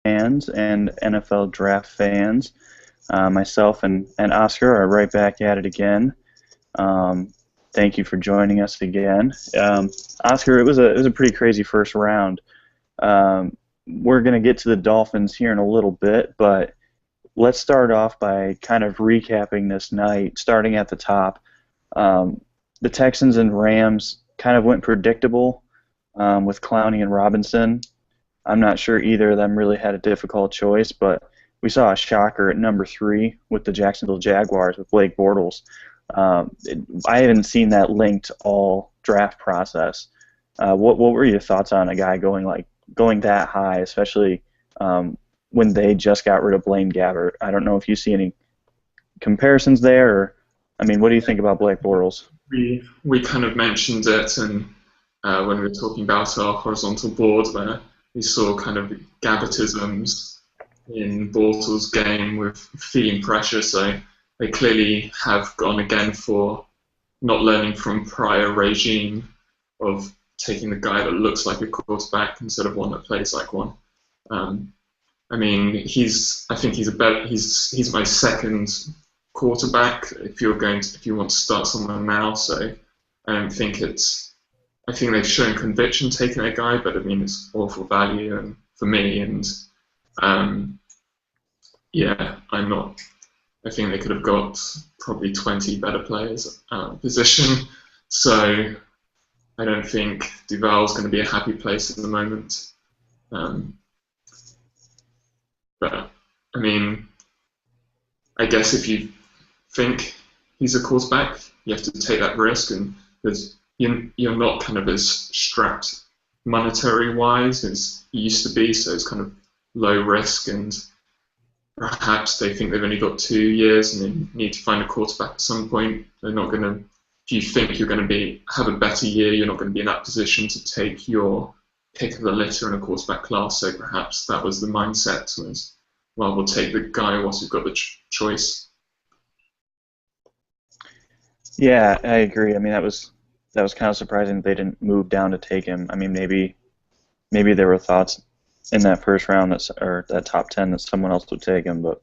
fans and NFL draft fans. Myself and Oscar are right back at it again. Thank you for joining us again. Oscar, it was a pretty crazy first round. We're going to get to the Dolphins here in a little bit, but let's start off by kind of recapping this night, starting at the top. The Texans and Rams kind of went predictable with Clowney and Robinson. I'm not sure either of them really had a difficult choice, but we saw a shocker at number 3 with the Jacksonville Jaguars with Blake Bortles. I haven't seen that linked all draft process. What were your thoughts on a guy going that high, especially when they just got rid of Blaine Gabbert? I don't know if you see any comparisons there, or what do you think about Blake Bortles? We kind of mentioned it, and when we were talking about our horizontal board, where we saw kind of Gabbertisms in Bortles' game with feeling pressure. So they clearly have gone again for not learning from prior regime of taking the guy that looks like a quarterback instead of one that plays like one. I think he's my second quarterback if you want to start someone now. So I think they've shown conviction taking a guy, but it's awful value and for me, and I think they could have got probably 20 better players out of position. So I don't think Duval's going to be a happy place at the moment. But I guess if you think he's a quarterback, you have to take that risk, and you're not kind of as strapped monetary-wise as you used to be, so it's kind of low risk, and perhaps they think they've only got 2 years and they need to find a quarterback at some point. They're not going to. If you think you're going to have a better year, you're not going to be in that position to take your pick of the litter in a quarterback class. So perhaps that was the mindset: was, well, we'll take the guy whilst we've got the choice. Yeah, I agree. That was kind of surprising that they didn't move down to take him. Maybe there were thoughts in that first round or that top 10 that someone else would take him, but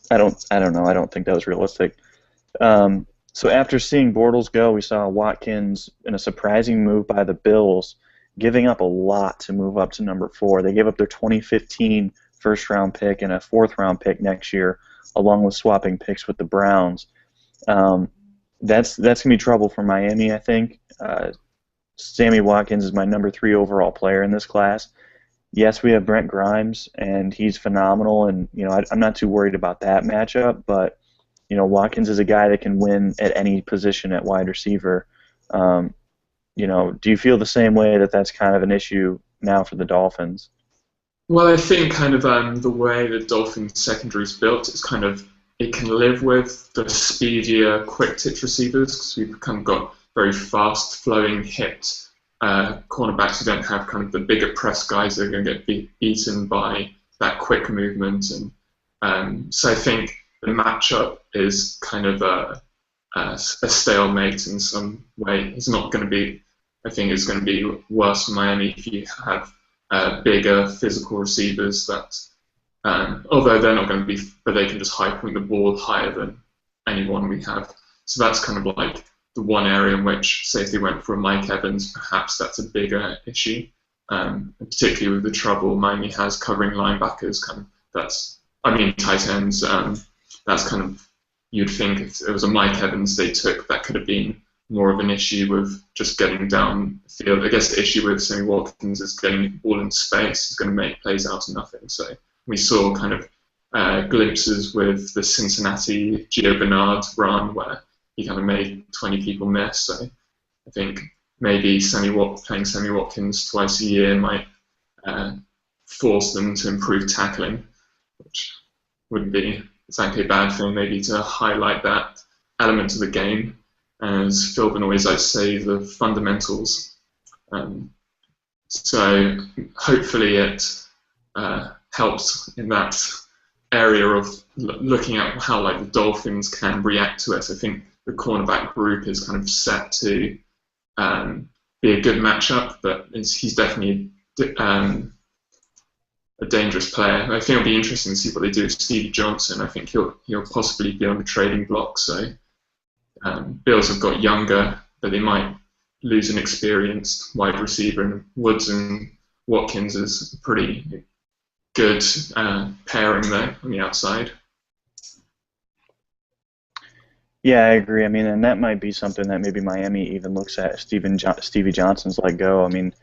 I don't know. I don't think that was realistic. So after seeing Bortles go, we saw Watkins in a surprising move by the Bills, giving up a lot to move up to number 4. They gave up their 2015 first-round pick and a fourth-round pick next year, along with swapping picks with the Browns. That's going to be trouble for Miami, I think. Sammy Watkins is my number 3 overall player in this class. Yes, we have Brent Grimes, and he's phenomenal, and I'm not too worried about that matchup, but Watkins is a guy that can win at any position at wide receiver. Do you feel the same way that that's kind of an issue now for the Dolphins? Well, I think kind of the way the Dolphins secondary is built, it can live with the speedier, quick-hitch receivers, because we've kind of got very fast-flowing hit cornerbacks who don't have kind of the bigger press guys that are going to get beaten by that quick movement. And so I think the matchup is kind of a stalemate in some way. It's not going to be. I think it's going to be worse for Miami if you have bigger physical receivers that, although they're not going to be, but they can just high point the ball higher than anyone we have. So that's kind of like the one area in which, say, if they went for Mike Evans, perhaps that's a bigger issue. And particularly with the trouble Miami has covering linebackers, tight ends. That's kind of, you'd think if it was a Mike Evans they took, that could have been more of an issue with just getting down the field. I guess the issue with Sammy Watkins is getting the ball in space. He's going to make plays out of nothing. So we saw kind of glimpses with the Cincinnati Gio Bernard run where he kind of made 20 people miss. So I think maybe playing Sammy Watkins twice a year might force them to improve tackling, which wouldn't be exactly a bad thing, maybe to highlight that element of the game. As Phil Benoit likes to say, the fundamentals. So hopefully it helps in that area of looking at how the Dolphins can react to it. I think the cornerback group is kind of set to be a good matchup, but he's definitely a dangerous player. I think it'll be interesting to see what they do with Stevie Johnson. I think he'll possibly be on the trading block. So Bills have got younger, but they might lose an experienced wide receiver, and Woods and Watkins is a pretty good pairing there on the outside. Yeah, I agree. I mean, and that might be something that maybe Miami even looks at if Stevie Johnson's let go. I mean,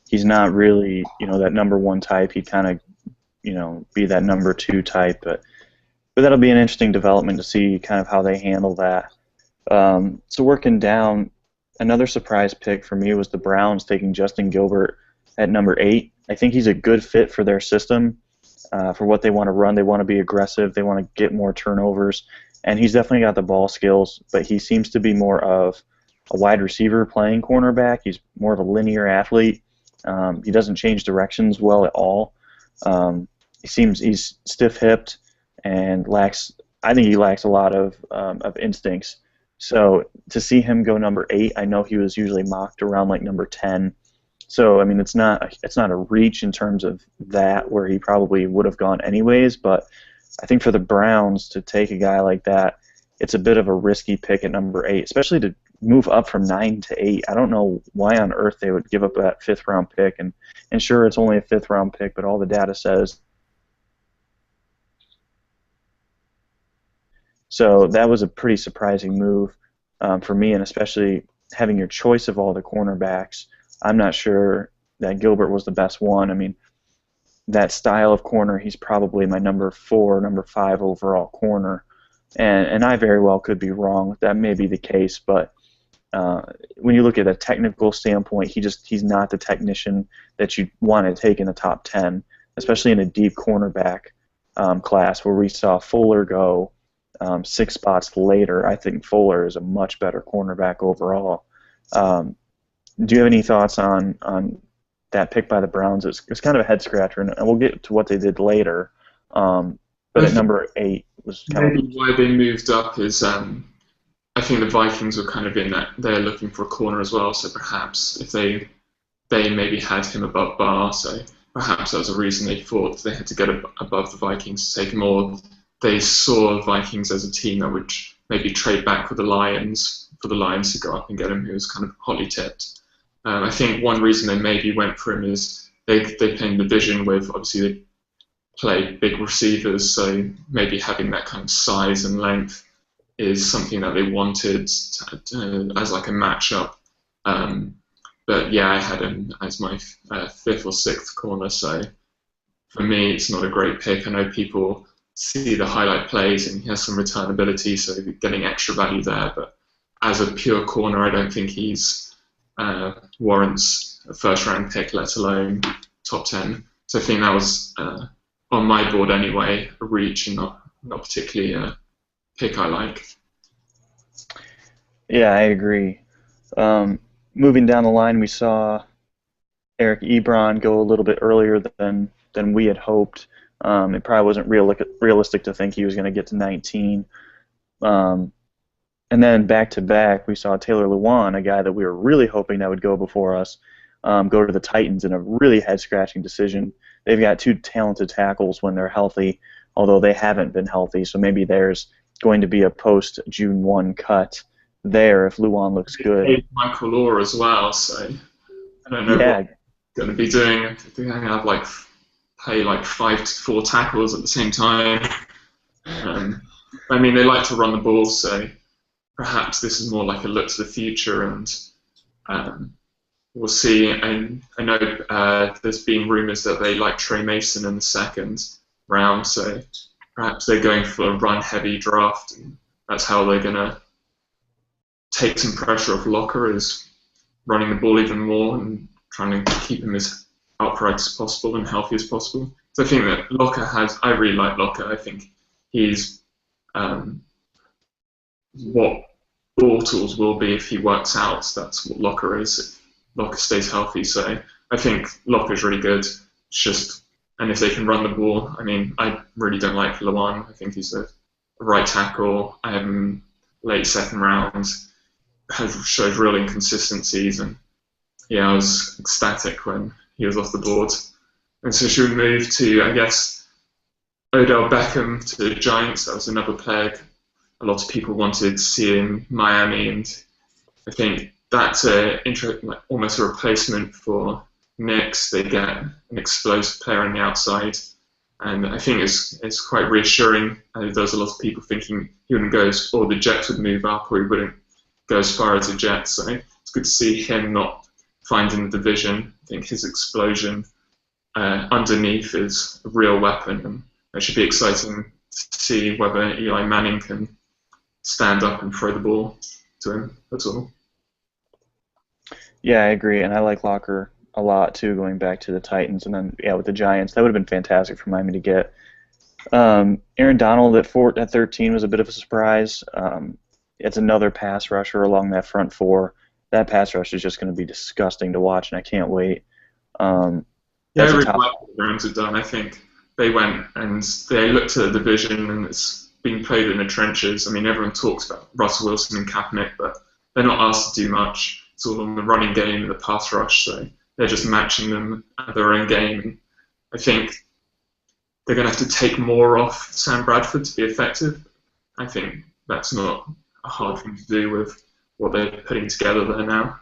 he's not really, that number one type. He'd kind of, be that number two type. But that'll be an interesting development to see kind of how they handle that. So working down, another surprise pick for me was the Browns taking Justin Gilbert at number 8. I think he's a good fit for their system, for what they want to run. They want to be aggressive. They want to get more turnovers. And he's definitely got the ball skills, but he seems to be more of a wide receiver playing cornerback. He's more of a linear athlete. He doesn't change directions well at all. He's stiff-hipped and I think he lacks a lot of instincts. So to see him go number 8, I know he was usually mocked around like number 10. So I mean, it's not a reach in terms of that where he probably would have gone anyways, but I think for the Browns to take a guy like that, it's a bit of a risky pick at number 8, especially to move up from 9 to 8. I don't know why on earth they would give up that 5th round pick, and sure, it's only a 5th round pick, but all the data says. So that was a pretty surprising move for me, and especially having your choice of all the cornerbacks, I'm not sure that Gilbert was the best one. I mean, that style of corner, he's probably my number 4, number 5 overall corner, and I very well could be wrong. That may be the case, but when you look at a technical standpoint, he's not the technician that you want to take in the top 10, especially in a deep cornerback class where we saw Fuller go 6 spots later. I think Fuller is a much better cornerback overall. Do you have any thoughts on that pick by the Browns? It's kind of a head scratcher, and we'll get to what they did later. But at number 8 was kind maybe why they moved up is I think the Vikings were kind of in that they're looking for a corner as well. So perhaps if they maybe had him above Barr, so perhaps that was a reason they thought they had to get above the Vikings to take him. Or they saw the Vikings as a team that would maybe trade back with the Lions for the Lions to go up and get him, who was kind of hotly tipped. I think one reason they maybe went for him is they play in the division with, obviously they play big receivers, so maybe having that kind of size and length is something that they wanted as like a matchup. But yeah, I had him as my 5th or 6th corner, so for me it's not a great pick. I know people see the highlight plays and he has some return ability, so getting extra value there, but as a pure corner, I don't think he's warrants a 1st round pick, let alone top 10. So I think that was on my board anyway, a reach and not particularly a pick I like. Yeah, I agree. Moving down the line, we saw Eric Ebron go a little bit earlier than we had hoped. It probably wasn't realistic to think he was going to get to 19. And then back-to-back, we saw Taylor Lewan, a guy that we were really hoping that would go before us, go to the Titans in a really head-scratching decision. They've got 2 talented tackles when they're healthy, although they haven't been healthy, so maybe there's going to be a post-June 1 cut there if Lewan looks good. They paid Michael Orr as well, so I don't know what they're going to be doing. I think I have pay 5 to 4 tackles at the same time. I mean, they like to run the ball, so perhaps this is more like a look to the future, and we'll see. And I know there's been rumours that they like Trey Mason in the 2nd round, so perhaps they're going for a run-heavy draft, and that's how they're going to take some pressure off Locker, is running the ball even more and trying to keep him as upright as possible and healthy as possible. So I think that I really like Locker. I think he's what Bortles will be if he works out. That's what Locker is, if Locker stays healthy. So I think Locker's really good. It's just, and if they can run the ball, I mean, I really don't like Lewan. I think he's a right tackle. I have him late 2nd round. Has showed real inconsistencies, and yeah, I was ecstatic when he was off the board. And so should we move to, I guess, Odell Beckham to the Giants? That was another player a lot of people wanted to see in Miami, and I think that's almost a replacement for Knicks. They get an explosive player on the outside, and I think it's quite reassuring. There's a lot of people thinking he wouldn't go, or the Jets would move up, or he wouldn't go as far as the Jets. So it's good to see him not finding the division. I think his explosion underneath is a real weapon, and it should be exciting to see whether Eli Manning can stand up and throw the ball to him. That's all. Yeah, I agree, and I like Locker a lot too. Going back to the Titans, and then with the Giants, that would have been fantastic for Miami to get. Aaron Donald at 13 was a bit of a surprise. It's another pass rusher along that front four. That pass rush is just going to be disgusting to watch, and I can't wait. I really like what the Rams have done. I think they went and they looked at the division, and it's being played in the trenches. I mean, everyone talks about Russell Wilson and Kaepernick, but they're not asked to do much. It's all on the running game and the pass rush, so they're just matching them at their own game. And I think they're going to have to take more off Sam Bradford to be effective. I think that's not a hard thing to do with what they're putting together there now.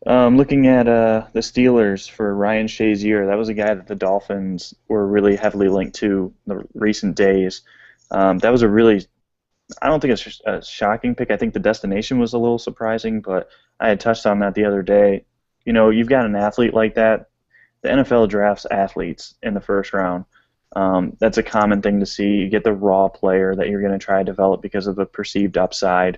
Looking at the Steelers for Ryan Shazier, that was a guy that the Dolphins were really heavily linked to in the recent days. That was I don't think it's a shocking pick. I think the destination was a little surprising, but I had touched on that the other day. You know, you've got an athlete like that. The NFL drafts athletes in the first round. That's a common thing to see. You get the raw player that you're going to try to develop because of a perceived upside.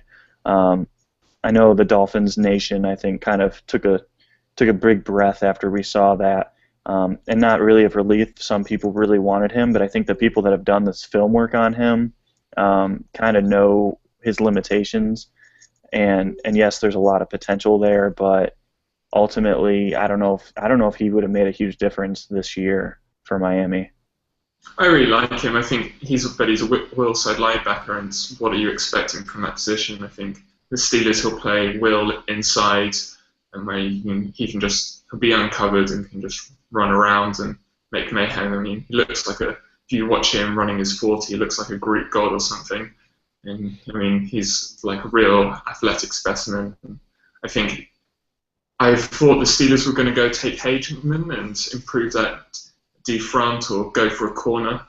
I know the Dolphins nation, I think, kind of took a big breath after we saw that, and not really of relief. Some people really wanted him, but I think the people that have done this film work on him kind of know his limitations, and yes, there's a lot of potential there, but ultimately, I don't know if he would have made a huge difference this year for Miami. I really like him. I think he's a will side linebacker, and what are you expecting from that position? I think the Steelers will play Will inside, and where he'll be uncovered and can just run around and make mayhem. I mean, he looks like if you watch him running his 40, he looks like a Greek god or something. And I mean, he's like a real athletic specimen. And I thought the Steelers were going to go take Hageman and improve that D front or go for a corner,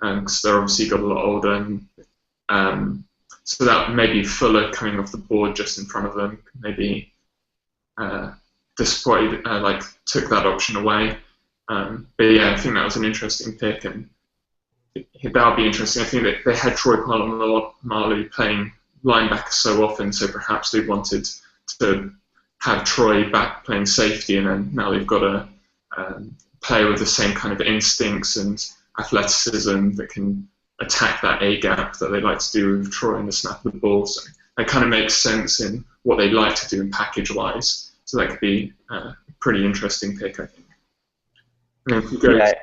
because they're obviously got a lot older, and so that maybe Fuller coming off the board just in front of them maybe disappointed, took that option away. But yeah, I think that was an interesting pick, and that'll be interesting. I think that they had Troy Polamalu playing linebacker so often, so perhaps they wanted to have Troy back playing safety, and then now they've got a player with the same kind of instincts and athleticism that can attack that A-gap that they like to do with Troy in the snap of the ball. So that kind of makes sense in what they like to do in package-wise. So that could be a pretty interesting pick, I think. And then if we go to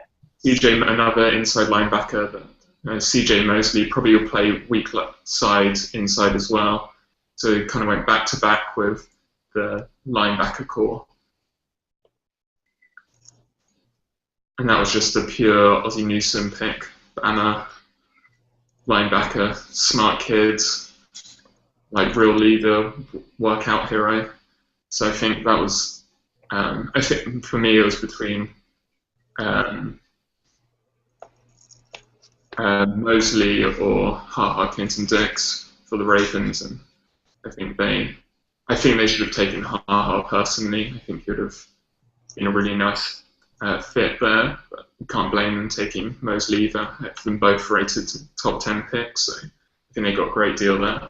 CJ, another inside linebacker, CJ Mosley probably will play weak side inside as well. So he kind of went back-to-back with the linebacker core. And that was just a pure Ozzie Newsome pick. Bama, linebacker, smart kid, like real leader, workout hero. So I think that was, I think for me it was between Mosley or Clinton Dix for the Ravens, and I think they should have taken Ha personally. I think he would have been a really nice fit there, but you can't blame them taking Mosley either. Them both rated top 10 picks, so I think they got a great deal there.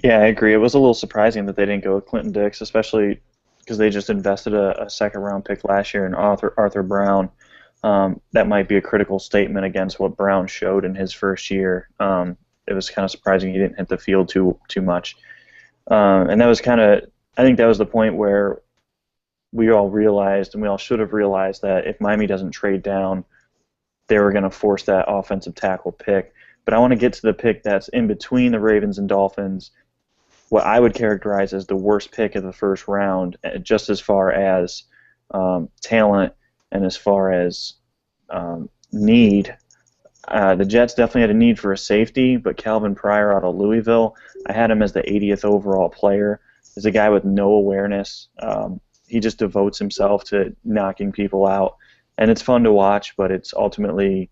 Yeah, I agree. It was a little surprising that they didn't go with Clinton Dix, especially because they just invested a second-round pick last year in Arthur Brown. That might be a critical statement against what Brown showed in his first year. It was kind of surprising he didn't hit the field too much. And that was I think that was the point where we all realized, and we all should have realized, that if Miami doesn't trade down, they were going to force that offensive tackle pick. But I want to get to the pick that's in between the Ravens and Dolphins. what I would characterize as the worst pick of the first round, just as far as talent and as far as need. The Jets definitely had a need for a safety, but Calvin Pryor out of Louisville, I had him as the 80th overall player. He's a guy with no awareness. He just devotes himself to knocking people out, and it's fun to watch, but it's ultimately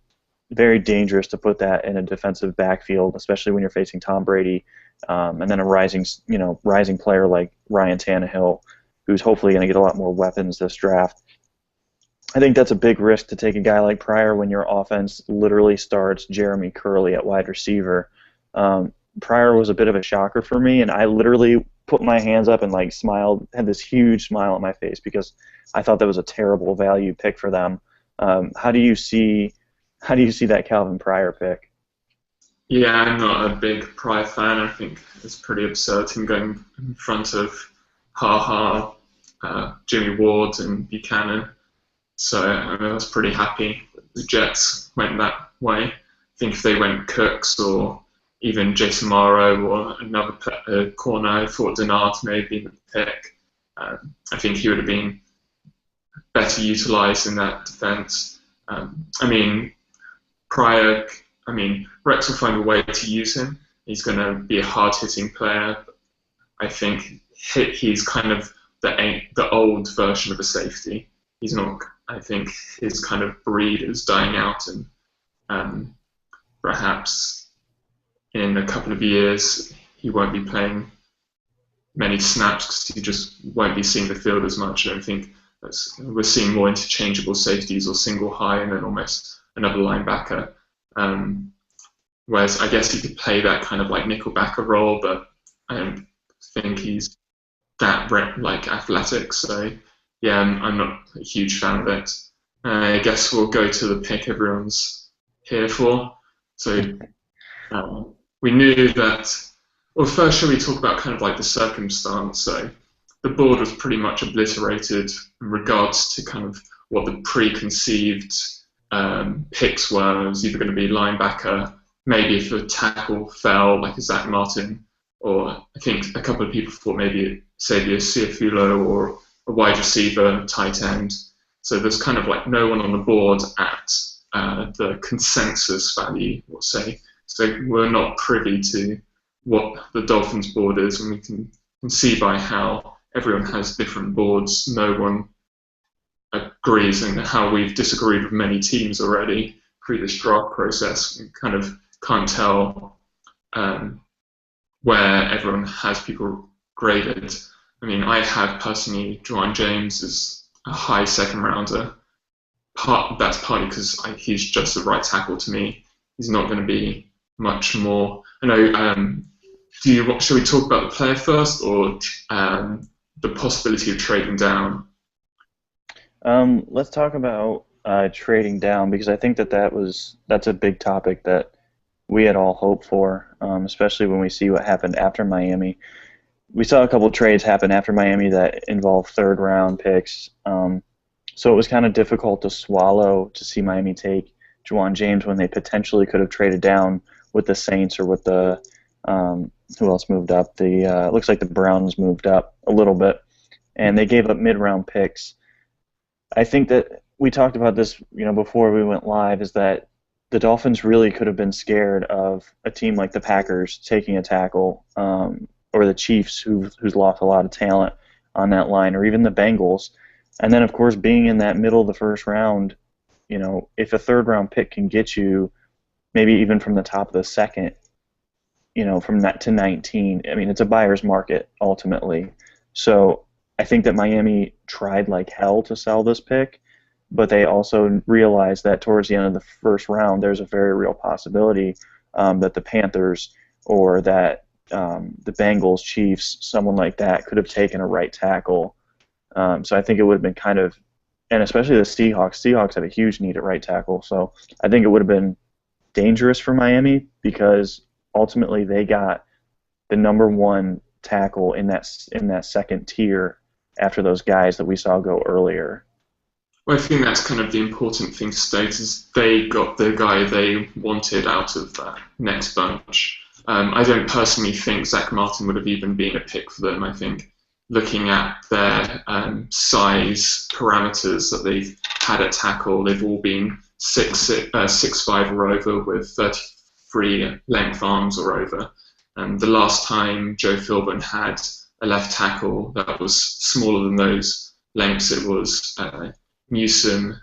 very dangerous to put that in a defensive backfield, especially when you're facing Tom Brady, and then a rising player like Ryan Tannehill, who's hopefully going to get a lot more weapons this draft. I think that's a big risk to take a guy like Pryor when your offense literally starts Jeremy Curley at wide receiver. Pryor was a bit of a shocker for me, and I literally put my hands up and like smiled, had this huge smile on my face because I thought that was a terrible value pick for them. How do you see that Calvin Pryor pick? Yeah, I'm not a big Pryor fan. I think it's pretty absurd him going in front of Jimmy Ward and Buchanan. So I was pretty happy that the Jets went that way. I think if they went Cooks or even Jason Morrow or another corner, I thought Denard may have been the pick. I think he would have been better utilised in that defence. Pryor, Rex will find a way to use him. He's going to be a hard-hitting player. I think he's kind of the old version of a safety. He's not. I think his kind of breed is dying out, and perhaps in a couple of years he won't be playing many snaps because he just won't be seeing the field as much. I don't think we're seeing more interchangeable safeties or single high and then almost another linebacker. Whereas I guess he could play that kind of like nickelbacker role, but I don't think he's that athletic. So yeah, I'm not a huge fan of it. I guess we'll go to the pick everyone's here for. So we knew that. Well, first, shall we talk about kind of like the circumstance? So the board was pretty much obliterated in regards to kind of what the preconceived picks were. It was either going to be linebacker, maybe if a tackle fell, like a Zach Martin, or I think a couple of people thought maybe Xavier Ciafulo or a wide receiver, tight end. So there's kind of like no one on the board at the consensus value, we'll say. So we're not privy to what the Dolphins board is, and we can see by how everyone has different boards. No one agrees, and how we've disagreed with many teams already through this draft process. We kind of can't tell where everyone has people graded. I mean, I have personally Juwan James as a high second rounder. That's partly because he's just the right tackle to me. He's not going to be much more. I know. Shall we talk about the player first, or the possibility of trading down? Let's talk about trading down, because I think that's a big topic that we had all hoped for, especially when we see what happened after Miami. We saw a couple of trades happen after Miami that involved third-round picks, so it was kind of difficult to swallow to see Miami take Juwan James when they potentially could have traded down with the Saints or with the who else moved up? It looks like the Browns moved up a little bit, and they gave up mid-round picks. I think that we talked about this, before we went live, is that the Dolphins really could have been scared of a team like the Packers taking a tackle, or the Chiefs, who's lost a lot of talent on that line, or even the Bengals. And then, of course, being in that middle of the first round, if a third-round pick can get you maybe even from the top of the second, from that to 19, I mean, it's a buyer's market ultimately. So I think that Miami tried like hell to sell this pick, but they also realized that towards the end of the first round, there's a very real possibility that the Panthers or that the Bengals, Chiefs, someone like that could have taken a right tackle. So I think it would have been kind of, and especially the Seahawks. Seahawks have a huge need at right tackle. So I think it would have been dangerous for Miami, because ultimately they got the number one tackle in that second tier after those guys that we saw go earlier. Well, I think that's kind of the important thing to state, is they got the guy they wanted out of that next bunch. I don't personally think Zach Martin would have even been a pick for them. I think looking at their size parameters that they've had at tackle, they've all been 6'5" or over with 33 length arms or over. And the last time Joe Philbin had a left tackle that was smaller than those lengths, it was Newsom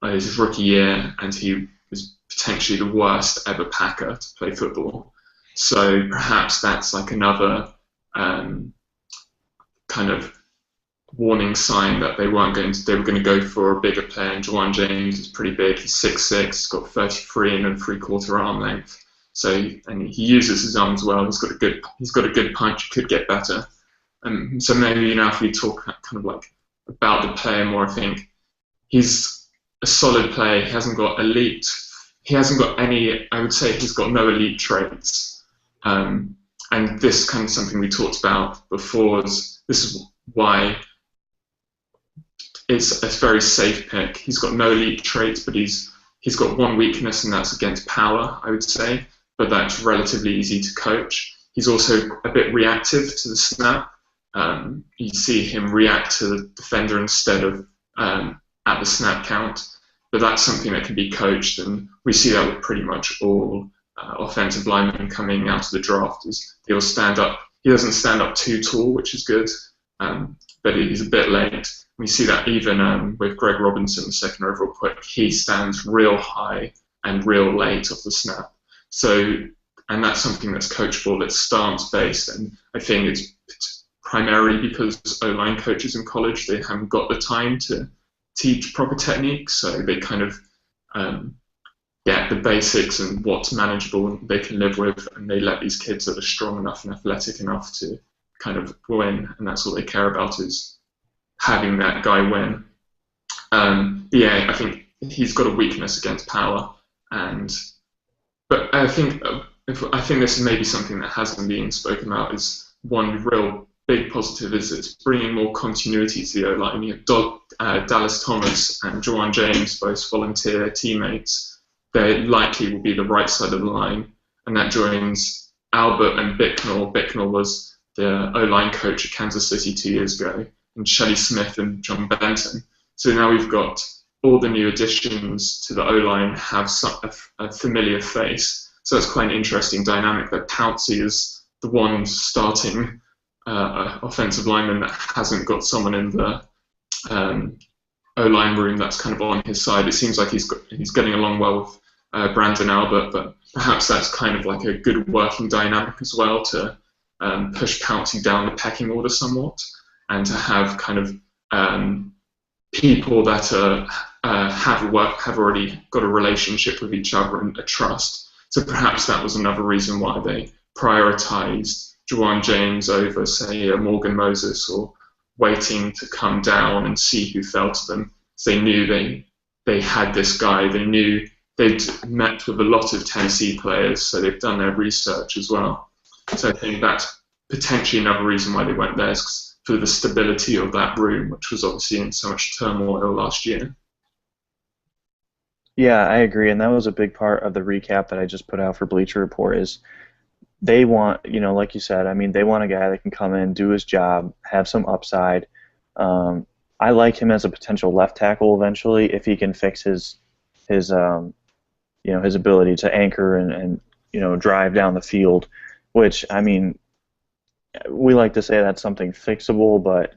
his rookie year, and he was potentially the worst ever Packer to play football. So perhaps that's like another kind of warning sign that they were going to go for a bigger player. And Juwan James is pretty big. He's 6'6", he's got 33 and 3/4 arm length. So and he uses his arms well. He's got a good punch. He could get better. So maybe if we talk kind of like about the player more, I think he's a solid player. He hasn't got any. I would say he's got no elite traits. And this kind of something we talked about before. This is why it's a very safe pick. He's got no elite traits, but he's got one weakness, and that's against power, I would say. But that's relatively easy to coach. He's also a bit reactive to the snap. You see him react to the defender instead of at the snap count. But that's something that can be coached, and we see that with pretty much all offensive linemen coming out of the draft. Is he'll stand up. He doesn't stand up too tall, which is good, but he's a bit late. We see that even with Greg Robinson, the second overall pick. He stands real high and real late off the snap. So, and that's something that's coachable. It's stance-based, and I think it's primarily because O-line coaches in college, they haven't got the time to teach proper techniques, so they kind of get the basics and what's manageable and they can live with, and they let these kids that are strong enough and athletic enough to kind of win, and that's all they care about is having that guy win. Yeah, I think he's got a weakness against power, but I think this is maybe something that hasn't been spoken about. Is one real big positive is it's bringing more continuity to the O-line. You have Dallas Thomas and Juwan James, both volunteer teammates. They likely will be the right side of the line, and that joins Albert and Bicknell. Bicknell was the O-line coach at Kansas City 2 years ago, and Shelley Smith and John Benton. So now we've got all the new additions to the O-line have a familiar face. So it's quite an interesting dynamic that Pouncey is the one starting offensive lineman that hasn't got someone in the O-line room that's kind of on his side. It seems like he's getting along well with Brandon Albert, but perhaps that's kind of like a good working dynamic as well to push Pouncey down the pecking order somewhat, and to have kind of people that have already got a relationship with each other and a trust. So perhaps that was another reason why they prioritized Juwan James over, say, Morgan Moses, or waiting to come down and see who fell to them. So they knew they had this guy. They knew they'd met with a lot of Tennessee players, so they've done their research as well. So I think that's potentially another reason why they went there, is for the stability of that room, which was obviously in so much turmoil last year. Yeah, I agree, and that was a big part of the recap that I just put out for Bleacher Report. Is they want, like you said, I mean, they want a guy that can come in, do his job, have some upside. I like him as a potential left tackle eventually if he can fix his ability to anchor and drive down the field, which, I mean, we like to say that's something fixable, but,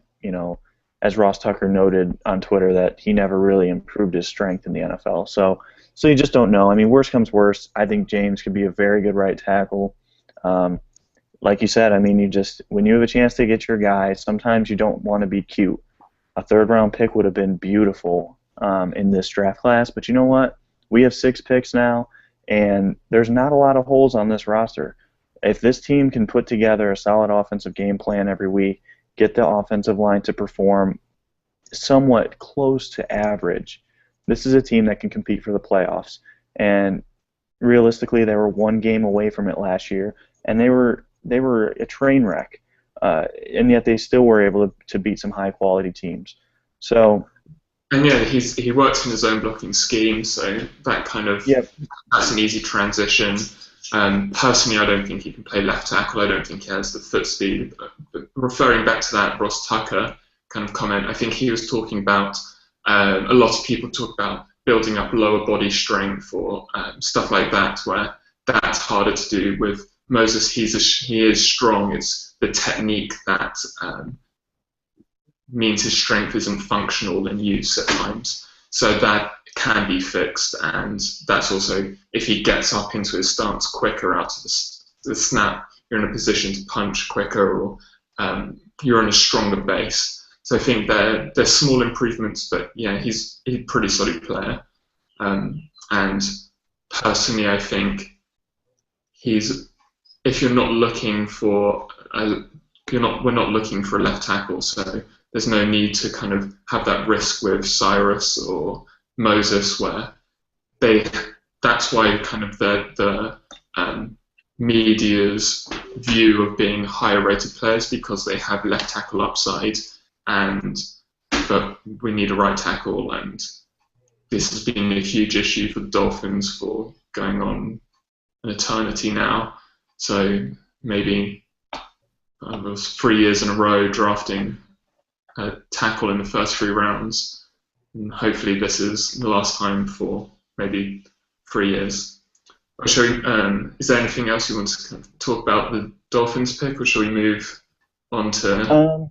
as Ross Tucker noted on Twitter, that he never really improved his strength in the NFL. So you just don't know. I mean, worst comes worst, I think James could be a very good right tackle. Like you said, I mean, when you have a chance to get your guy, sometimes you don't want to be cute. A third-round pick would have been beautiful in this draft class, but you know what? We have 6 picks now, and there's not a lot of holes on this roster. If this team can put together a solid offensive game plan every week, get the offensive line to perform somewhat close to average, this is a team that can compete for the playoffs. And realistically, they were 1 game away from it last year, and they were a train wreck, and yet they still were able to beat some high-quality teams. So, and yeah, he works in his own blocking scheme, so that kind of that's an easy transition. Personally, I don't think he can play left tackle. I don't think he has the foot speed. But referring back to that Ross Tucker kind of comment, I think he was talking about a lot of people talk about building up lower body strength or stuff like that, where that's harder to do with Moses. He is strong. It's the technique that means his strength isn't functional in use at times. So that can be fixed, and that's also, if he gets up into his stance quicker out of the snap, you're in a position to punch quicker, or you're in a stronger base. So I think they're small improvements, but yeah, he's a pretty solid player. And personally, I think if you're not looking for we're not looking for a left tackle, so there's no need to kind of have that risk with Cyrus or Moses, where that's why kind of the media's view of being higher rated players, because they have left tackle upside, but we need a right tackle, and this has been a huge issue for the Dolphins for going on an eternity now. So maybe it was 3 years in a row drafting a tackle in the first 3 rounds, and hopefully this is the last time for maybe 3 years. Is there anything else you want to kind of talk about the Dolphins pick, or shall we move on to?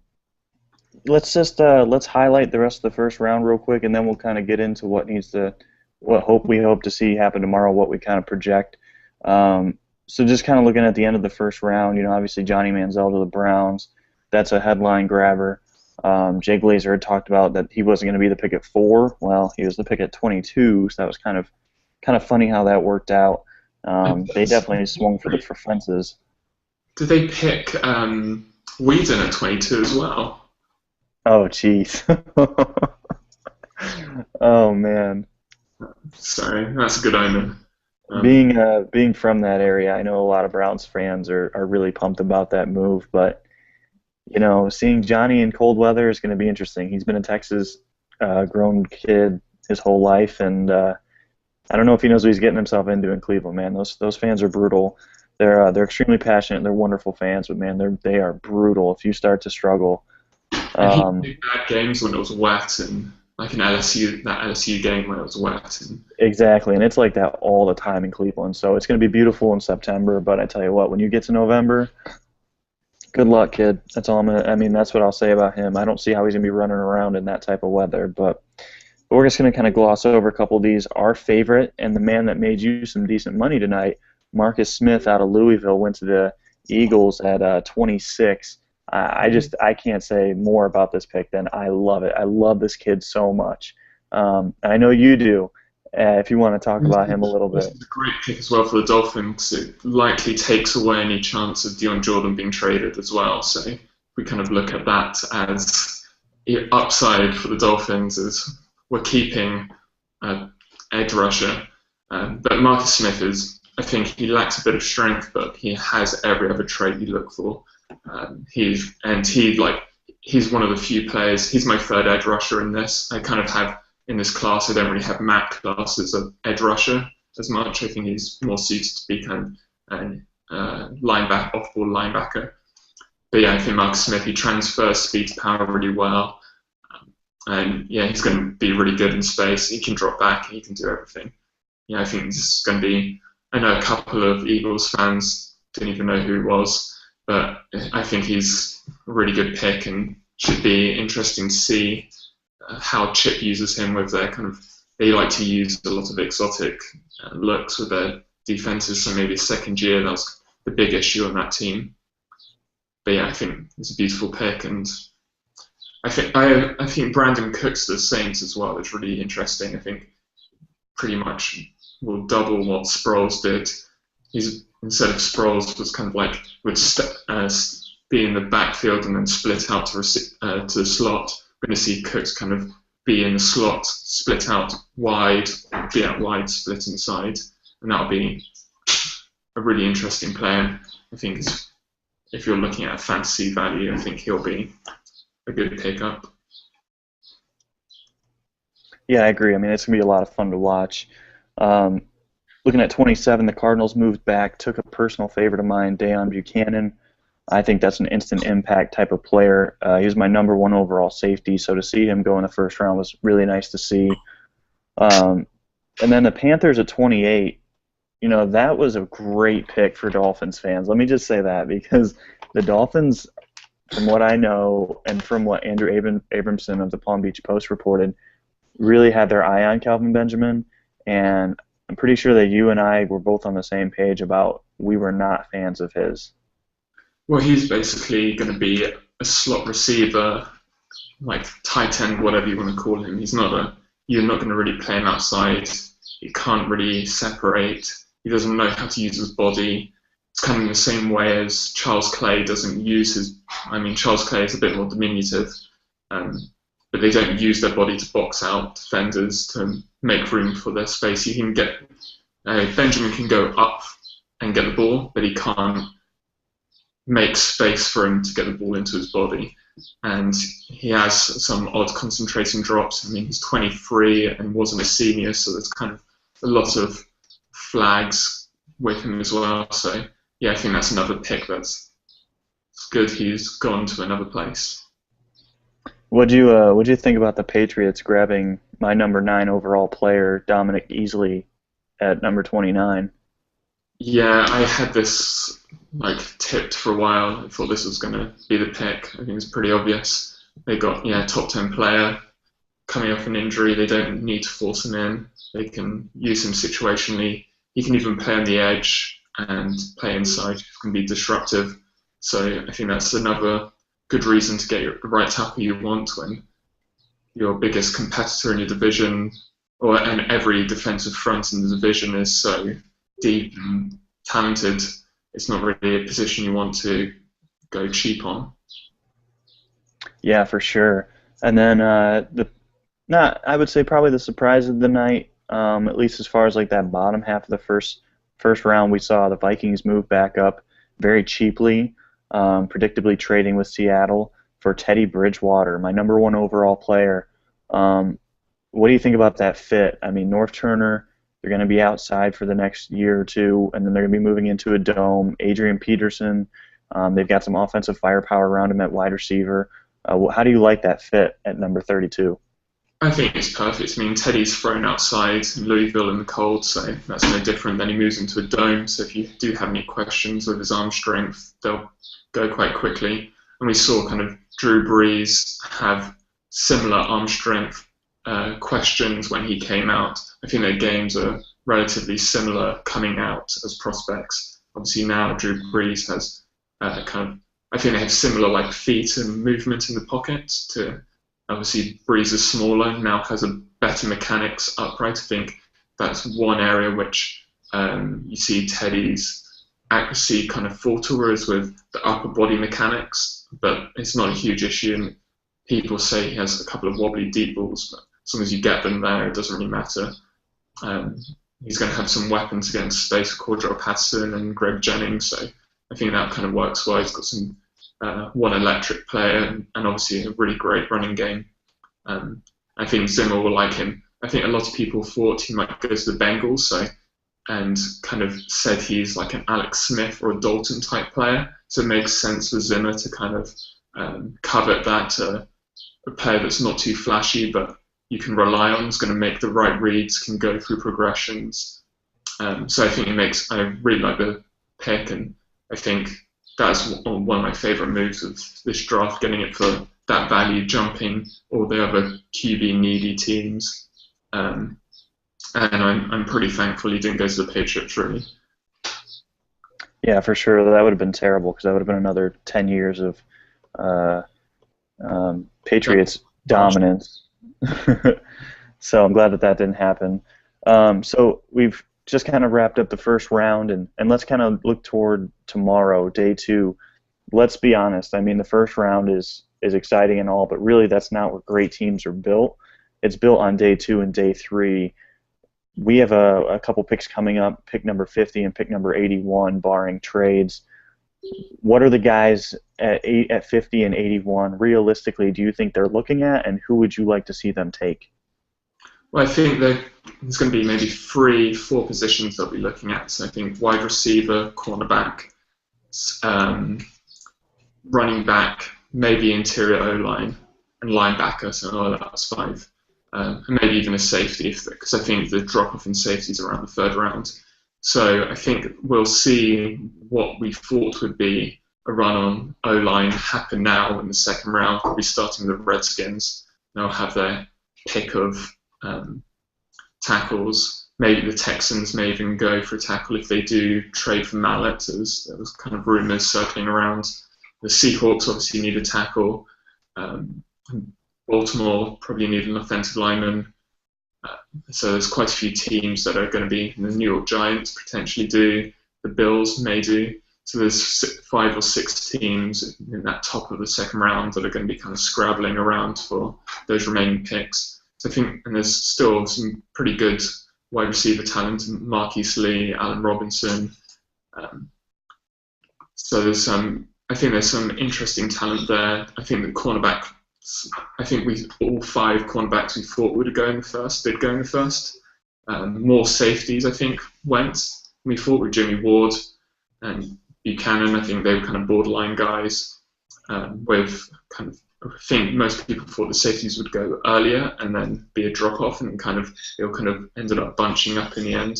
Let's highlight the rest of the first round real quick, and then we'll kind of get into what we hope to see happen tomorrow, what we kind of project. So just kind of looking at the end of the first round, obviously Johnny Manziel to the Browns, that's a headline grabber. Jay Glazer had talked about that he wasn't going to be the pick at 4. Well, he was the pick at 22, so that was kind of funny how that worked out. They definitely swung for the fences. Did they pick Whedon at 22 as well? Oh, jeez. Oh, man. Sorry, that's a good omen. Being from that area, I know a lot of Browns fans are really pumped about that move, but seeing Johnny in cold weather is going to be interesting. He's been a Texas grown kid his whole life, and I don't know if he knows what he's getting himself into in Cleveland. Man, those fans are brutal. They're extremely passionate. They're wonderful fans, but man, they are brutal. If you start to struggle, and he did bad games when it was wet, and like that LSU game when it was wet. Exactly, and it's like that all the time in Cleveland. So it's going to be beautiful in September, but I tell you what, when you get to November, good luck, kid. That's all that's what I'll say about him. I don't see how he's going to be running around in that type of weather, but we're just going to kind of gloss over a couple of these. Our favorite, and the man that made you some decent money tonight, Marcus Smith out of Louisville, went to the Eagles at 26. I can't say more about this pick than I love it. I love this kid so much. And I know you do. If you want to talk about him a little bit. It's a great pick as well for the Dolphins. It likely takes away any chance of Dion Jordan being traded as well. So we kind of look at that as upside for the Dolphins, as we're keeping edge rusher. But Marcus Smith I think he lacks a bit of strength, but he has every other trait you look for. He's one of the few players. He's my third edge rusher in this. I kind of have in this class. I don't really have Matt class as an edge rusher as much. I think he's more suited to be kind of off-ball linebacker. But yeah, I think Marcus Smith, he transfers speed to power really well. And yeah, he's going to be really good in space. He can drop back. He can do everything. Yeah, I think this is going to be. I know a couple of Eagles fans didn't even know who he was, but I think he's a really good pick and should be interesting to see how Chip uses him with their kind of. They like to use a lot of exotic looks with their defenses, so maybe second year that was the big issue on that team. But yeah, I think it's a beautiful pick, and I think Brandon Cooks to the Saints as well is really interesting. I think pretty much will double what Sproles did. Instead of Sproles was kind of like would be in the backfield and then split out to the slot. We're going to see Cooks kind of be in the slot, split out wide, be out wide, split inside, and that'll be a really interesting player. I think if you're looking at fantasy value, I think he'll be a good pickup. Yeah, I agree. I mean, it's going to be a lot of fun to watch. Looking at 27, the Cardinals moved back, took a personal favorite of mine, Deion Buchanan. I think that's an instant impact type of player. He was my number one overall safety, so to see him go in the first round was really nice to see. Um, and then the Panthers at 28, that was a great pick for Dolphins fans. Let me just say that because the Dolphins, from what I know and from what Andrew Abramson of the Palm Beach Post reported, really had their eye on Calvin Benjamin, and I'm pretty sure that you and I were both on the same page about we were not fans of his. Well, he's basically going to be a slot receiver, like tight end, whatever you want to call him. You're not going to really play him outside. He can't really separate. He doesn't know how to use his body. It's kind of in the same way as Charles Clay doesn't use his. I mean, Charles Clay is a bit more diminutive, but they don't use their body to box out defenders to make room for their space. You can get Benjamin can go up and get the ball, but he can't make space for him to get the ball into his body. And he has some odd concentrating drops. I mean, he's 23 and wasn't a senior, so there's kind of a lot of flags with him as well. So yeah, I think that's another pick that's good. He's gone to another place. What'd you think about the Patriots grabbing my number 9 overall player, Dominic Easley, at number 29? Yeah, I had this tipped for a while. I thought this was going to be the pick. I think it's pretty obvious. They got top 10 player coming off an injury. They don't need to force him in. They can use him situationally. He can even play on the edge and play inside. He can be disruptive. So I think that's another good reason to get the right tackle you want when your biggest competitor in your division, and every defensive front in the division is so deep and talented. It's not really a position you want to go cheap on. Yeah, for sure. And then I would say probably the surprise of the night, at least as far as that bottom half of the first round, we saw the Vikings move back up very cheaply, predictably trading with Seattle for Teddy Bridgewater, my number 1 overall player. What do you think about that fit? I mean, North Turner, they're going to be outside for the next year or two, and then they're going to be moving into a dome. Adrian Peterson, they've got some offensive firepower around him at wide receiver. How do you like that fit at number 32? I think it's perfect. I mean, Teddy's thrown outside in Louisville in the cold, so that's no different. Then he moves into a dome, so if you do have any questions with his arm strength, they'll go quite quickly. And we saw kind of Drew Brees have similar arm strength questions when he came out. I think their games are relatively similar coming out as prospects. Obviously now Drew Brees has I think they have similar feet and movement in the pocket to. Obviously, Brees is smaller, now has a better mechanics upright. I think that's one area which you see Teddy's accuracy kind of falter, whereas with the upper body mechanics, but it's not a huge issue. And people say he has a couple of wobbly deep balls, but as long as you get them there, it doesn't really matter. He's going to have some weapons against space with Cordell Patterson and Greg Jennings, so I think that kind of works well. He's got some one electric player and obviously a really great running game. I think Zimmer will like him. I think a lot of people thought he might go to the Bengals, and kind of said he's like an Alex Smith or a Dalton type player. So it makes sense for Zimmer to kind of covet that a player that's not too flashy, but you can rely on, is going to make the right reads, can go through progressions. So I think I really like the pick, and I think that's one of my favourite moves of this draft, getting it for that value, jumping all the other QB needy teams. And I'm pretty thankful he didn't go to the Patriots, really. Yeah, for sure. That would have been terrible because that would have been another 10 years of Patriots dominance. So I'm glad that didn't happen. So we've just kind of wrapped up the first round, and let's kind of look toward tomorrow, day 2. Let's be honest. I mean, the first round is exciting and all, but really that's not where great teams are built. It's built on day 2 and day 3. We have a couple picks coming up, pick number 50 and pick number 81, barring trades. What are the guys at 50 and 81 realistically do you think they're looking at, and who would you like to see them take? Well, I think there's going to be maybe 3, 4 positions they'll be looking at. So I think wide receiver, cornerback, um, running back, maybe interior O-line, and linebacker. So that's 5. And maybe even a safety, because I think the drop-off in safety is around the 3rd round. So I think we'll see what we thought would be a run on O-line happen now in the 2nd round. We'll be starting with the Redskins. They'll have their pick of tackles. Maybe the Texans may even go for a tackle if they do trade for Mallett, as there was kind of rumours circling around. The Seahawks obviously need a tackle. Baltimore probably need an offensive lineman. So there's quite a few teams that are going to be. The New York Giants potentially do. The Bills may do. So there's 5 or 6 teams in that top of the 2nd round that are going to be kind of scrabbling around for those remaining picks. So I think, and there's still some pretty good wide receiver talent: Marquise Lee, Allen Robinson. So there's I think there's some interesting talent there. I think the cornerback. I think all 5 cornerbacks we thought would go in the 1st did go in the 1st. More safeties, I think, went. We thought with Jimmy Ward and Buchanan. I think they were kind of borderline guys. With kind of, I think most people thought the safeties would go earlier and then be a drop off, and it kind of ended up bunching up in the end.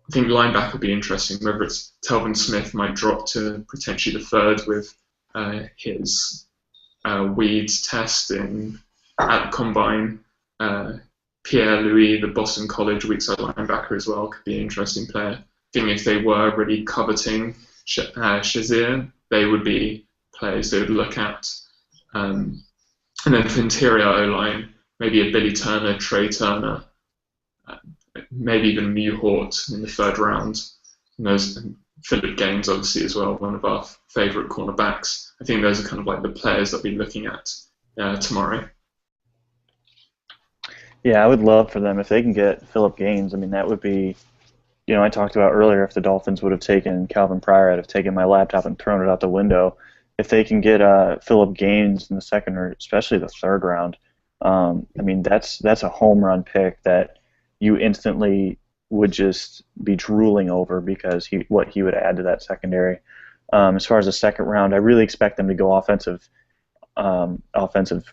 I think linebacker will be interesting. Whether it's Telvin Smith might drop to potentially the 3rd with his Weeds test at the combine. Pierre Louis, the Boston College weak side linebacker as well, could be an interesting player. I think if they were really coveting Shazier, they would be players they would look at. And then for interior O-line, maybe a Billy Turner, Trey Turner, maybe even Mewhort in the 3rd round. And those Philip Gaines, obviously, as well, one of our favourite cornerbacks. I think those are kind of like the players that we're looking at tomorrow. Yeah, I would love for them if they can get Philip Gaines. I mean, that would be, I talked about earlier if the Dolphins would have taken Calvin Pryor, I'd have taken my laptop and thrown it out the window. If they can get Philip Gaines in the 2nd or especially the 3rd round, I mean, that's a home run pick that you instantly would just be drooling over because what he would add to that secondary. As far as the 2nd round, I really expect them to go offensive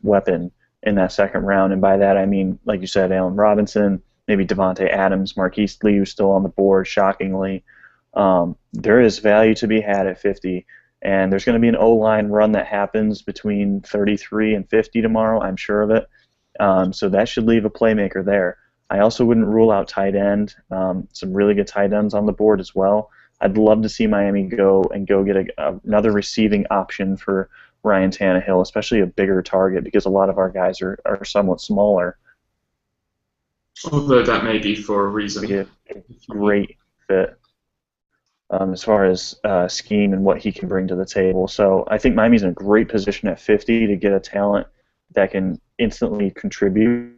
weapon in that 2nd round, and by that I mean, like you said, Allen Robinson, maybe Devontae Adams, Marquise Lee, who's still on the board, shockingly. There is value to be had at 50, and there's going to be an O-line run that happens between 33 and 50 tomorrow, I'm sure of it. So that should leave a playmaker there. I also wouldn't rule out tight end. Some really good tight ends on the board as well. I'd love to see Miami go get another receiving option for Ryan Tannehill, especially a bigger target, because a lot of our guys are somewhat smaller. Although that may be for a reason. Be a great fit as far as scheme and what he can bring to the table. So I think Miami's in a great position at 50 to get a talent that can instantly contribute,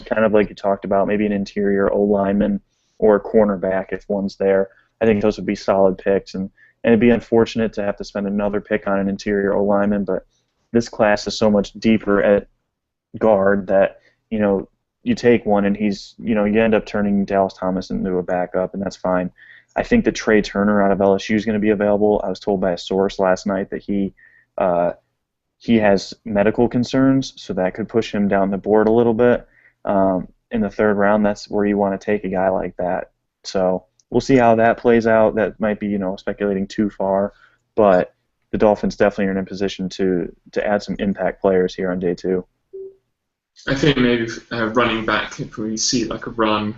kind of like you talked about, maybe an interior O-lineman or a cornerback if one's there. I think those would be solid picks, and it'd be unfortunate to have to spend another pick on an interior O-lineman, but this class is so much deeper at guard that, you take one and he's, you end up turning Dallas Thomas into a backup, and that's fine. I think that Trey Turner out of LSU is going to be available. I was told by a source last night that he has medical concerns, so that could push him down the board a little bit. In the 3rd round, that's where you want to take a guy like that. So we'll see how that plays out. That might be, speculating too far, but the Dolphins definitely are in a position to add some impact players here on day 2. I think maybe running back, if we see like a run,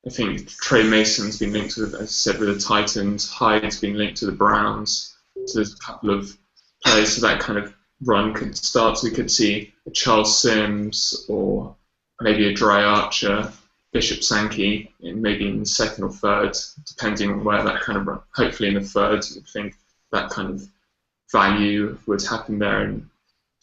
I think Trey Mason's been linked with, as I said, with the Titans. Hyde's been linked to the Browns. So there's a couple of players, so that kind of run could start. So we could see a Charles Sims or maybe a Dry Archer, Bishop Sankey, maybe in the 2nd or 3rd, depending on where that kind of run. Hopefully in the 3rd, I think that kind of value would happen there, and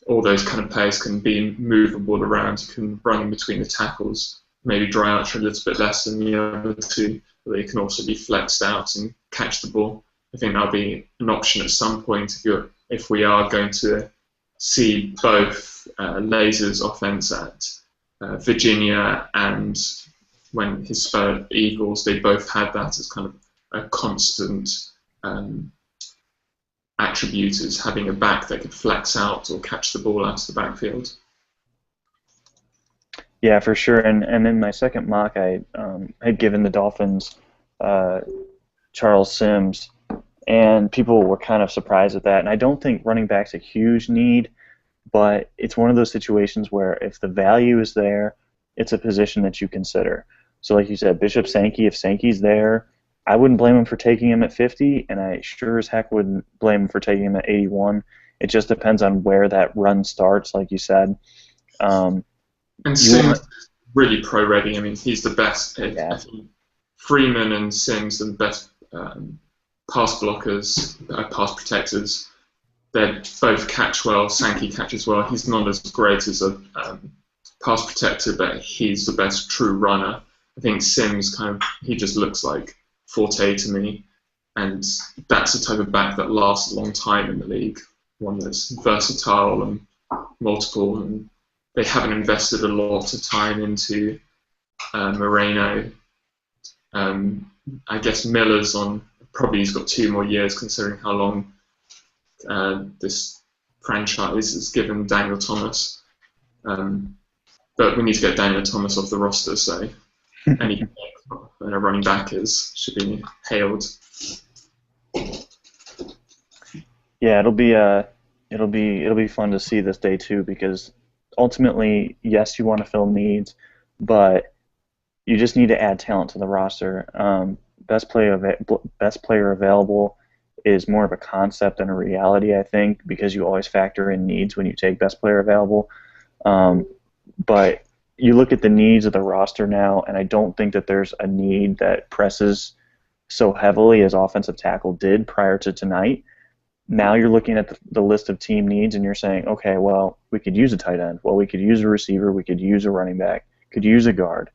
all those kind of players can be movable around. You can run in between the tackles. Maybe Dry Archer a little bit less than the other 2, but they can also be flexed out and catch the ball. I think that'll be an option at some point if we are going to see both lasers offense at Virginia and when his spurred Eagles, they both had that as kind of a constant um, attribute, as having a back that could flex out or catch the ball out of the backfield. Yeah, for sure. And in my second mock, I had given the Dolphins Charles Sims, and people were kind of surprised at that. And I don't think running back's a huge need, but it's one of those situations where if the value is there, it's a position that you consider. So like you said, Bishop Sankey, if Sankey's there, I wouldn't blame him for taking him at 50, and I sure as heck wouldn't blame him for taking him at 81. It just depends on where that run starts, like you said. And Sims is really pro-ready. I mean, he's the best. Yeah. I think Freeman and Sims are the best pass blockers, pass protectors. They both catch well. Sankey catches well. He's not as great as a pass protector, but he's the best true runner. I think Sims he just looks like Forte to me, and that's the type of back that lasts a long time in the league. One that's versatile and multiple, and they haven't invested a lot of time into Moreno. I guess Miller's probably he's got 2 more years considering how long this franchise has given Daniel Thomas. But we need to get Daniel Thomas off the roster, so any running back should be hailed. Yeah, it'll be fun to see this day too, because ultimately, yes, you want to fill needs, but you just need to add talent to the roster. Best player available is more of a concept than a reality, I think, because you always factor in needs when you take best player available. But you look at the needs of the roster now, and I don't think that there's a need that presses so heavily as offensive tackle did prior to tonight. Now you're looking at the list of team needs, and you're saying, okay, well, we could use a tight end. Well, we could use a receiver. We could use a running back. Could use a guard.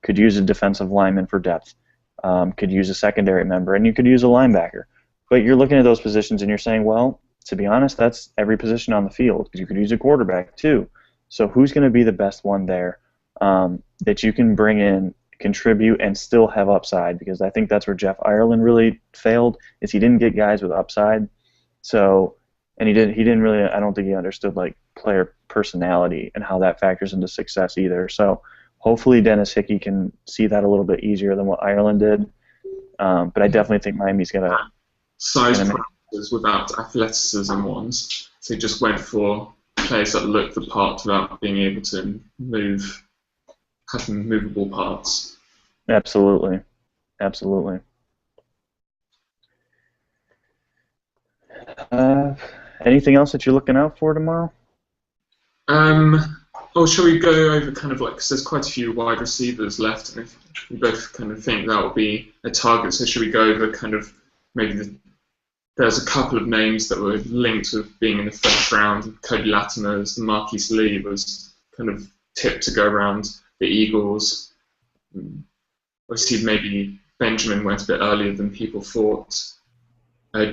Could use a defensive lineman for depth. Could use a secondary member, and you could use a linebacker. But you're looking at those positions, and you're saying, well, to be honest, that's every position on the field, because you could use a quarterback too. So who's going to be the best one there that you can bring in, contribute, and still have upside? Because I think that's where Jeff Ireland really failed, is he didn't get guys with upside. So, and he didn't really, I don't think he understood like player personality and how that factors into success either. So hopefully Dennis Hickey can see that a little bit easier than what Ireland did. But I definitely think Miami's going to size parameters without athleticism ones. So he just went for players that look the part without being able to have movable parts. Absolutely. Absolutely. Anything else that you're looking out for tomorrow? Shall we go over kind of like, because there's quite a few wide receivers left, and if we both kind of think that will be a target, so should we go over kind of maybe there's a couple of names that were linked with being in the first round. Cody Latimer's, Marquise Lee was kind of tipped to go around the Eagles. Obviously, maybe Benjamin went a bit earlier than people thought.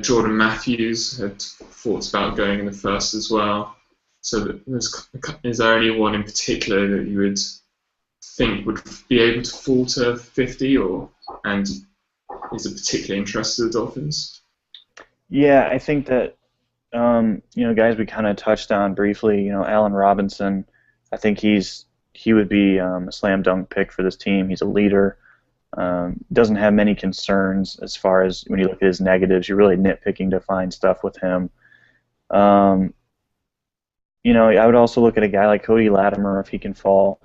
Jordan Matthews had thoughts about going in the first as well. So is there anyone in particular that you would think would be able to fall to 50, and is it particularly interested in the Dolphins? Yeah, I think that guys we kind of touched on briefly. Allen Robinson, I think he would be a slam dunk pick for this team. He's a leader. Doesn't have many concerns as far as when you look at his negatives. You're really nitpicking to find stuff with him. I would also look at a guy like Cody Latimer if he can fall.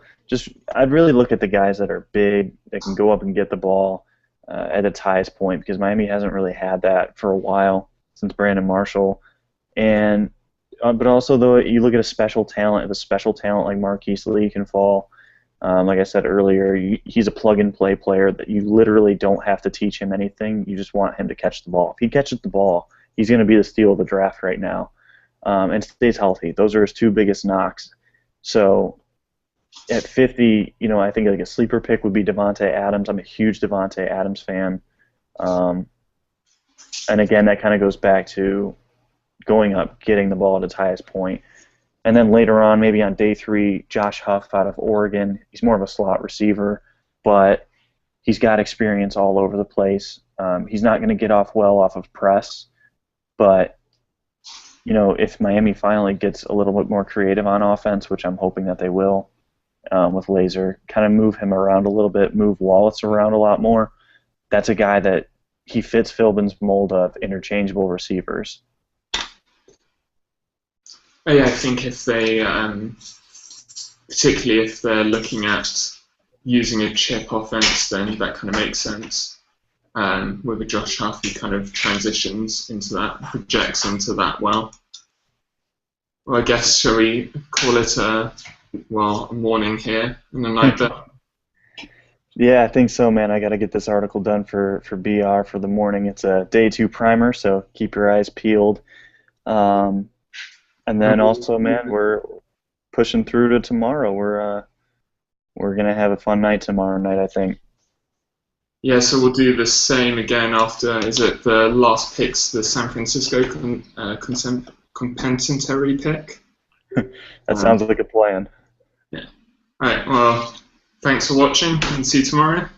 I'd really look at the guys that are big, that can go up and get the ball at its highest point, because Miami hasn't really had that for a while since Brandon Marshall. And but also, though, you look at a special talent. If a special talent like Marquise Lee can fall, like I said earlier, he's a plug-and-play player that you literally don't have to teach him anything. You just want him to catch the ball. If he catches the ball, he's going to be the steal of the draft right now, and stays healthy. Those are his 2 biggest knocks. So at 50, I think like a sleeper pick would be Devontae Adams. I'm a huge Devontae Adams fan. And again, that kind of goes back to going up, getting the ball at its highest point. And then later on, maybe on day 3, Josh Huff out of Oregon. He's more of a slot receiver, but he's got experience all over the place. He's not going to get off well off of press, but if Miami finally gets a little bit more creative on offense, which I'm hoping that they will, with Laser, kind of move him around a little bit, move Wallace around a lot more, that's a guy that he fits Philbin's mold of interchangeable receivers. Yeah, I think if they, particularly if they're looking at using a chip offense, then that kind of makes sense. With a Josh Huff, he kind of transitions into that, projects into that well. Well, I guess, shall we call it a morning here and a night there? Yeah, I think so, man. I got to get this article done for BR for the morning. It's a day 2 primer, so keep your eyes peeled. And then also, man, we're pushing through to tomorrow. We're gonna have a fun night tomorrow night, I think. Yeah, so we'll do the same again after. Is it the last picks, the San Francisco compensatory pick? That sounds like a plan. Yeah. All right. Well, thanks for watching, and see you tomorrow.